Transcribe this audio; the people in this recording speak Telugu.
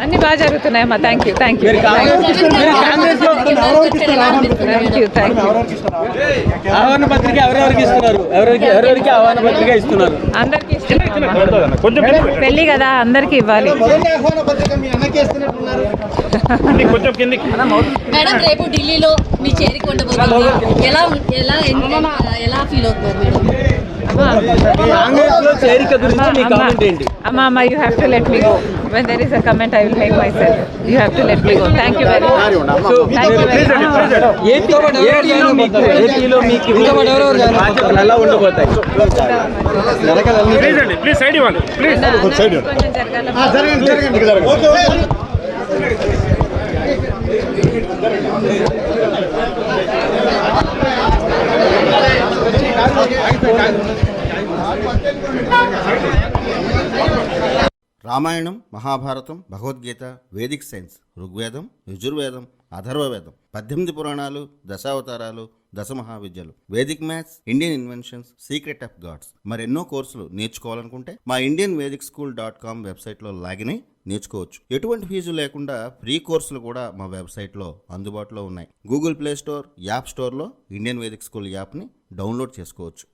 అన్ని బాగా జరుగుతున్నాయమ్మా. Thank you. ఆహ్వాన పత్రిక ఎవరెవరికి ఇస్తున్నారు? ఎవరెవరికి ఆహ్వాన పత్రిక ఇస్తున్నారు? అందరికి పెళ్లి కదా, అందరికి ఇవ్వాలి. మేడం రేపు ఢిల్లీలో మీ చేరిక ఉండబోతుంది. ఎలా ఫీల్ అవుతున్నారు madam? Amma, you have to let me go. When there is a comment, I will make myself. You have to let me go. Thank you very much. Thank you very much. ఏపీలో మీకు ఎలా ఉండబోతాయి? ప్లీజ్ సైడ్ ఇవ్వాలి. ప్లీజ్ కొంచెం జరగాలి. రామాయణం, మహాభారతం, భగవద్గీత, వేదిక్ సైన్స్, ఋగ్వేదం, యజుర్వేదం, అథర్వవేదం, 18 పురాణాలు, దశావతారాలు, 10 మహావిద్యలు, Vedic maths, Indian inventions, secret of gods, మరెన్నో కోర్సులు నేర్చుకోవాలనుకుంటే మా indianvedicSchool.com వెబ్సైట్లో లాగిన్ అయి నేర్చుకోవచ్చు. ఎటువంటి ఫీజు లేకుండా ఫ్రీ కోర్సులు కూడా మా వెబ్సైట్లో అందుబాటులో ఉన్నాయి. గూగుల్ ప్లే స్టోర్, యాప్ స్టోర్లో ఇండియన్ వేదిక్ స్కూల్ యాప్ని డౌన్లోడ్ చేసుకోవచ్చు.